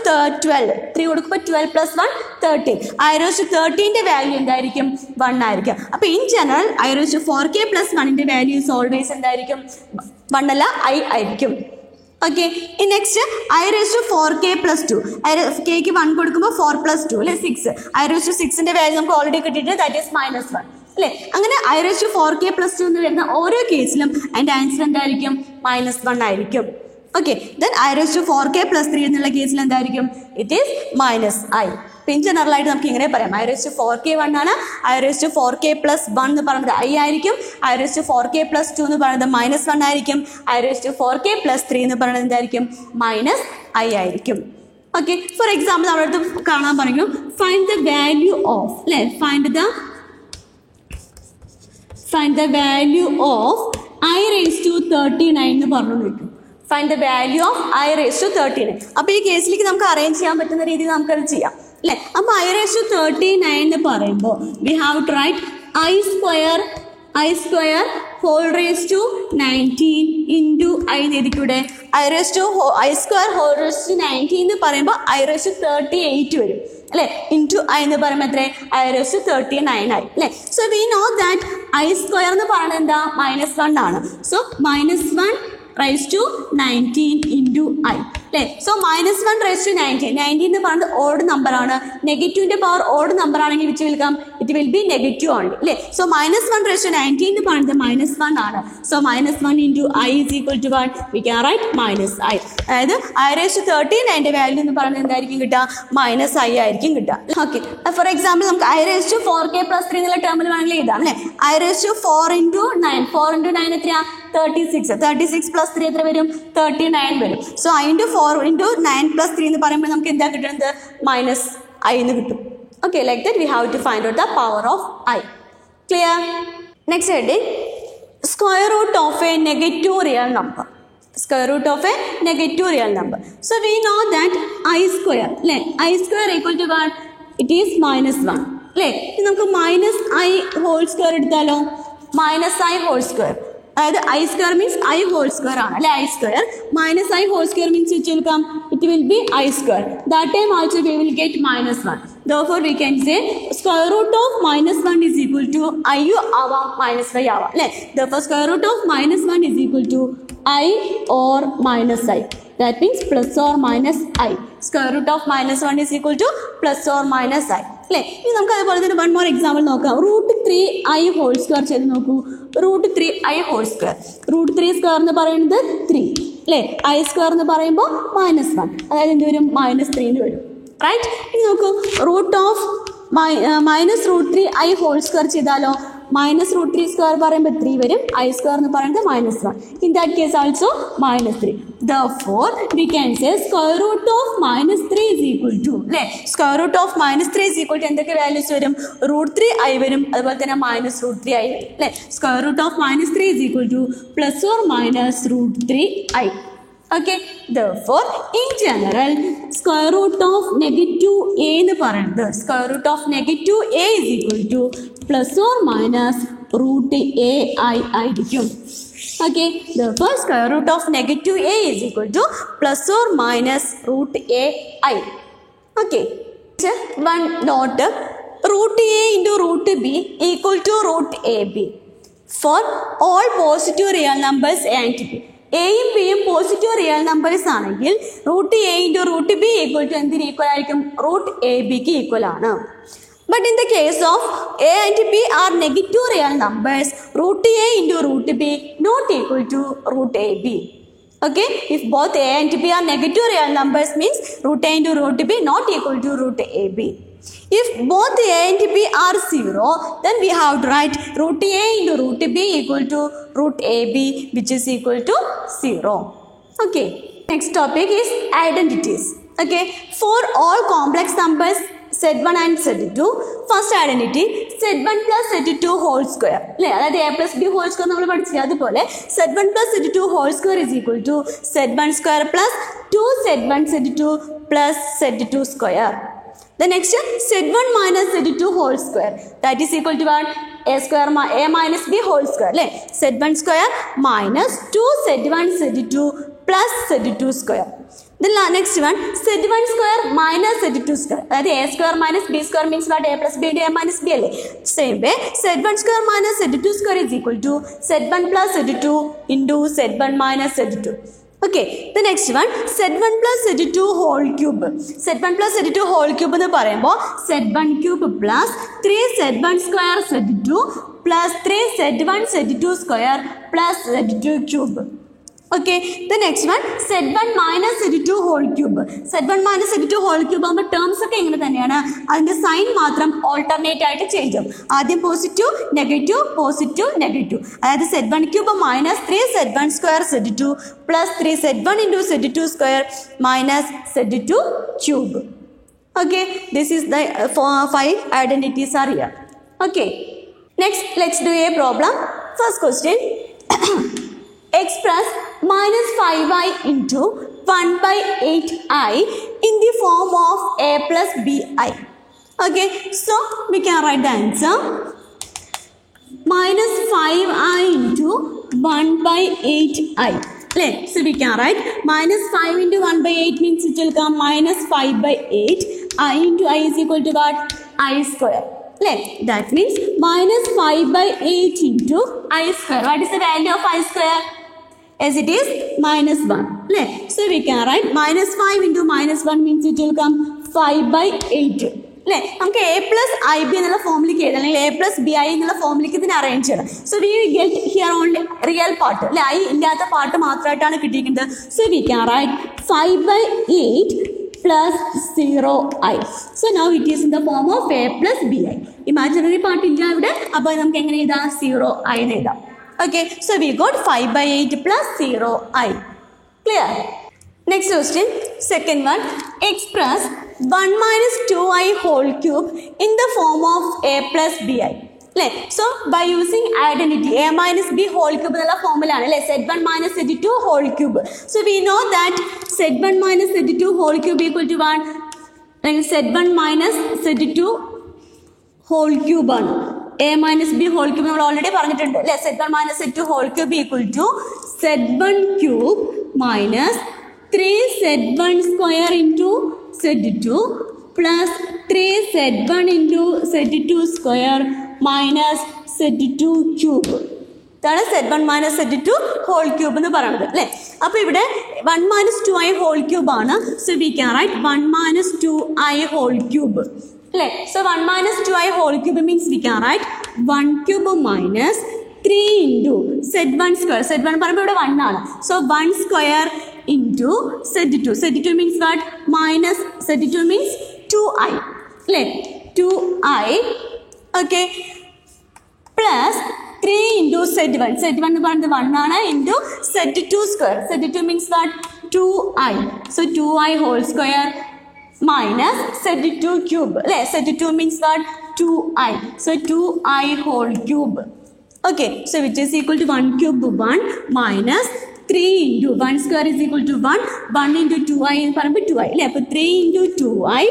12. 3 കൊടുക്കുമ്പോൾ 12 plus 1 13. I raised to 13 ന്റെ വാല്യൂ എന്തായിരിക്കും? 1 ആയിരിക്കും. അപ്പോൾ in general I raised to 4k plus 1 ന്റെ വാല്യൂ ഈസ് ഓൾവേസ് എന്തായിരിക്കും? 1 അല്ല I ആയിരിക്കും. ഓക്കെ, ഈ next I raised to 4k plus 2. Cake 1 കൊടുക്കുമ്പോൾ 4 plus 2 അല്ലെ 6. I raised to 6 ന്റെ വാല്യൂ നമുക്ക് ഓൾറെഡി കിട്ടിയിട്ട് ദാറ്റ് ഈസ് -1 അല്ലേ? അങ്ങനെ I raised to 4k plus 2 എന്ന് വരുന്ന ഓരോ കേസിലും അതിൻ്റെ ആൻസർ എന്തായിരിക്കും? -1 ആയിരിക്കും. Okay, then I raised to 4k plus 3 എന്നുള്ള കേസിൽ എന്തായിരിക്കും? It is -I. In general ആയിട്ട് നമുക്ക് ഇങ്ങനെ പറയാം, I raised to 4k 1 ആണ്, I raised to 4k plus 1 എന്ന് പറയുന്നത് I ആയിരിക്കും, I raised to 4k plus 2 എന്ന് പറയുന്നത് -1 ആയിരിക്കും, I raised to 4k plus 3 എന്ന് പറയുന്നത് എന്തായിരിക്കും? -I ആയിരിക്കും. ഓക്കെ, ഫോർ എക്സാമ്പിൾ നമ്മളടുത്ത് കാണാൻ പറഞ്ഞു ഫൈൻഡ് ദ വാല്യൂ ഓഫ്, അല്ലേ? Find the value of I raised to 39 എന്ന് പറഞ്ഞു നോക്കും. Find the value of I raised to 39. അപ്പോൾ ഈ കേസിലേക്ക് നമുക്ക് അറേഞ്ച് ചെയ്യാൻ പറ്റുന്ന രീതിയിൽ നമുക്കത് ചെയ്യാം, അല്ലേ? അപ്പോൾ I raised to 39 എന്ന് പറയുമ്പോൾ we have to write I square whole raised to 19 into I എഴുതിക്കൂടെ? I square whole raised to 19 എന്ന് പറയുമ്പോൾ I raised to 38 വരും, അല്ലേ? ഇൻറ്റു I എന്ന് പറയുമ്പോൾ എത്ര? I raised to 39 ആയി, അല്ലേ? So we know that I square എന്ന് പറയുന്നത് എന്താ? -1 ആണ്. So -1 raised to 19 into I, അല്ലേ? So -1 raised to 19. 19 എന്ന് പറയുന്നത് ഓഡ് നമ്പർ ആണ്. നെഗറ്റീവിന്റെ പവർ ഓഡ് നമ്പർ ആണെങ്കിൽ which will come? It will be negative ആണ്, അല്ലേ? സോ -1 raised to 19 എന്ന് പറയുന്നത് -1 ആണ്. So -1 into I is equal to what? We can write -I. അതായത് I raised to 39 അതിന്റെ വാല്യൂ എന്ന് പറയുന്നത് എന്തായിരിക്കും കിട്ടുക? -I ആയിരിക്കും കിട്ടുക. ഓക്കെ, ഫോർ എക്സാമ്പിൾ നമുക്ക് I raised to 4k plus 3 എന്നുള്ള ടേമിൽ വേണമെങ്കിൽ എഴുതാം, അല്ലേ? I raised to 4 into 9. 4 into 9 എത്രയാ? 36. 36 plus 3 എത്ര വരും? 39 വരും. So I into 4 into 9 plus 3 എന്ന് പറയുമ്പോൾ നമുക്ക് എന്താ കിട്ടുന്നത്? -I എന്ന് കിട്ടും. Okay, like that we have to find out the power of I. Clear? Next heading, square root of a negative real number. Square root of a negative real number. So we know that I square. I square equal to what? It is minus 1. നമുക്ക് minus I whole square എടുത്താലോ? Minus I whole square. അതായത് I square means I whole square ആണ് അല്ലെ? I square minus I whole square means it will be I square. That time also we will get minus 1. Therefore we can say square root of minus 1 is equal to I ആവാം minus 5 ആവാം അല്ലെ? Therefore square root of minus 1 is equal to I or minus I. That means plus or minus I. Square root of minus 1 is equal to plus or minus I. അല്ലേ? ഇനി നമുക്ക് അതുപോലെ തന്നെ one more example നോക്കാം. Root 3i whole square ചെയ്ത് നോക്കൂ. Root 3i whole square. Root 3 square എന്ന് പറയുന്നത് 3 അല്ലേ? ഐ സ്ക്വയർ എന്ന് പറയുമ്പോൾ മൈനസ് 1, അതായത് എന്ത് വരും? മൈനസ് 3 എന്ന് വരും. റൈറ്റ്? ഇനി നോക്കൂ, root of minus root 3i whole square ചെയ്താലോ? മൈനസ് റൂട്ട് 3 സ്ക്വയർ പറയുമ്പോൾ 3 വരും. ഐ സ്ക്വയർ എന്ന് പറയുന്നത് minus 1. In that case also minus 3. Therefore we can say square root of minus 3 is equal to അല്ലേ? Square root of minus 3 is equal to എന്തൊക്കെ values വരും? Root 3i വരും, അതുപോലെ തന്നെ മൈനസ് റൂട്ട് 3i വരും അല്ലേ? Square root of minus 3 is equal to plus or minus root 3i. Okay, therefore in general square root of negative a എന്ന് പറയുന്നത് square root of negative a is equal to plus or minus root a I ആയിരിക്കും. Okay, therefore square root of negative a is equal to plus or minus root a I. Okay, one note, root a into root b equal to root ab for all positive real numbers a and b. എയും ബിയും positive real numbers ആണെങ്കിൽ root A into root B equal to എന്തിന് equal ആയിരിക്കും? Root A ബിക്ക് equal ആണ്. But in the case of A and B are negative real numbers, root A into root B not equal to root A B. Okay, if both a and b are negative real numbers means root a into root b not equal to root ab. If both a and b are 0, then we have to write root a into root b equal to root ab, which is equal to 0. Okay, next topic is identities. Okay, for all complex numbers Z1 and Z2, first identity Z1 plus Z2 whole square അല്ലേ? അതായത് a plus b whole square നമ്മൾ പഠിച്ചില്ല, അതുപോലെ Z1 plus Z2 whole square is equal to Z1 square plus 2Z1 Z2 plus Z2 square. The next Z1 minus Z2 whole square, that is equal to what? A square a minus b whole square അല്ലേ? Z1 square minus 2Z1 Z2 plus Z2 square. The next one Z1 square minus Z2 square, that is a square minus b square means what? A plus b into a minus b അല്ലേ? Same way Z1 square minus Z2 square is equal to Z1 plus Z2 into Z1 minus Z2. Okay, the next one Z1 plus Z2 whole cube. Z1 plus Z2 whole cube എന്ന് പറയുമ്പോൾ Z1 cube plus 3Z1 square Z2 plus 3Z1 Z2 square plus Z2 cube. Okay, the next one Z1 minus Z2 whole cube. Z1 minus Z2 whole cube ആകുമ്പോൾ terms ഒക്കെ ഇങ്ങനെ തന്നെയാണ്, അതിൻ്റെ sign മാത്രം alternate ആയിട്ട് change ആവും. ആദ്യം positive negative positive negative, അതായത് Z1 cube minus 3Z1 square Z2 plus 3Z1 into Z2 square minus Z2 cube. Okay, this is the 5 identities are here. Okay, next let's do a problem. First question. Express minus 5i into 1 by 8i in the form of a plus bi. Okay, so we can write the answer. Minus 5i into 1 by 8i. So we can write minus 5 into 1 by 8 means it will come minus 5 by 8. I into I is equal to what? I square. That means minus 5 by 8 into I square. What is the value of I square? As it is minus 1. So we can write minus 5 into minus 1 means it will come 5 by 8. നമുക്ക് A plus I B എന്നുള്ള ഫോമിലേക്ക് എഴുതാം, അല്ലെങ്കിൽ A plus B I എന്നുള്ള ഫോമിലേക്ക് ഇതിനെ arrange ചെയ്യണം. So we get here only real part അല്ലെ, ഐ ഇല്ലാത്ത പാർട്ട് മാത്രമായിട്ടാണ് കിട്ടിയിരിക്കുന്നത്. So we can write 5 by 8 plus 0i. So now it is in the form of a plus bi. Imaginary part ഇല്ല ഇവിടെ, അപ്പോൾ നമുക്ക് എങ്ങനെ എഴുതാം? 0i എന്ന് എഴുതാം. Okay, so we got 5 by 8 plus 0i. Clear? Next question, second one. Express 1 minus 2i whole cube in the form of a plus bi. So by using identity a minus b whole cube എന്നുള്ള formula ആണ് അല്ലേ z1 minus z2 whole cube. So we know that z1 minus z2 whole cube equal to 1. z1 minus z2 whole cube ആണ്. a minus b whole cube നമ്മൾ already പറഞ്ഞിട്ടുണ്ട് അല്ലേ z1 minus z2 whole cube equal to z1 cube minus 3z1 square into z2 plus 3z1 into z2 square minus z2 cube. ഇതാണ് z1 minus z2 whole cube എന്ന് പറയുന്നത് അല്ലേ. അപ്പോൾ ഇവിടെ 1 minus 2i whole cube ആണ്. So we can write 1 minus 2i whole cube. അല്ലേ. So 1 minus 2i whole cube means we can write 1 cube minus 3 into z1 square. z1 പറയുമ്പോൾ ഇവിടെ 1 ആണ്. So 1 square into z2. z2 means what? Minus z2 means 2i. അല്ലേ 2i. Okay. Plus 3 into z1. z1 എന്ന് പറയുന്നത് 1 ആണ് into z2 square. z2 means what? 2i. So 2i whole square minus z2 cube. അല്ലേ z2 means what? 2i. So 2i whole cube. Okay. So which is equal to 1 cube 1 minus 3 into 1 square is equal to 1. 1 into 2i എന്ന് പറയുമ്പോൾ 2i. അല്ലേ അപ്പോൾ 3 into 2i.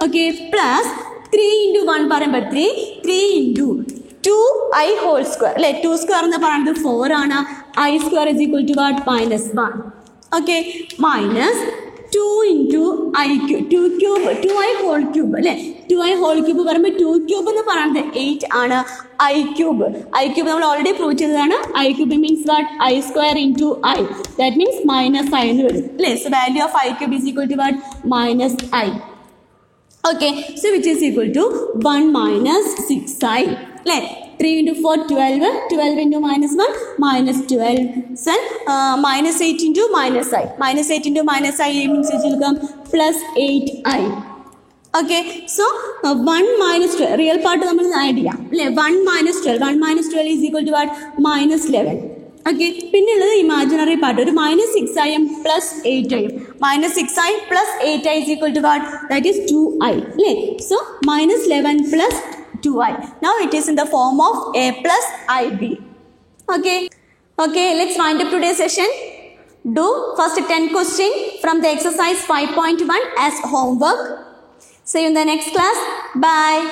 Okay. Plus 3 into 1 പറയുമ്പോൾ 3 into 2i whole square. അല്ലേ 2 square എന്ന് പറയുന്നത് 4 ആണ്. I square is equal to what? Minus 1. Okay. Minus 2 into i cube. 2 cube 2i whole cube. അല്ലേ 2i whole cube പറയുമ്പോൾ 2 cube എന്ന് പറയുന്നത് 8 ആണ്. I cube നമ്മൾ ഓൾറെഡി പ്രൂവ് ചെയ്തതാണ്. I cube means what? I square into i. That means minus i എന്ന് വരും അല്ലേ. So value of I cube is equal to what? Minus i. Okay. So which is equal to 1 minus 6i. അല്ലേ 3 into 4 12. 12 into minus 1 minus 12. So minus 8 into minus i. Minus 8 into minus i means it will come plus 8i. Okay. So 1 minus 12. Real part നമ്മൾ add ചെയ്യാം അല്ലേ 1 minus 12. 1 minus 12 is equal to what? Minus 11. Okay. പിന്നെയുള്ളത് imaginary part ഒരു minus 6i plus 8i. Minus 6i plus 8i is equal to what? That is 2i. അല്ലേ so minus 11 plus 2i. Now it is in the form of a plus ib. Okay. Okay. Let's wind up today's session. Do first 10 questions from the exercise 5.1 as homework. See you in the next class. Bye.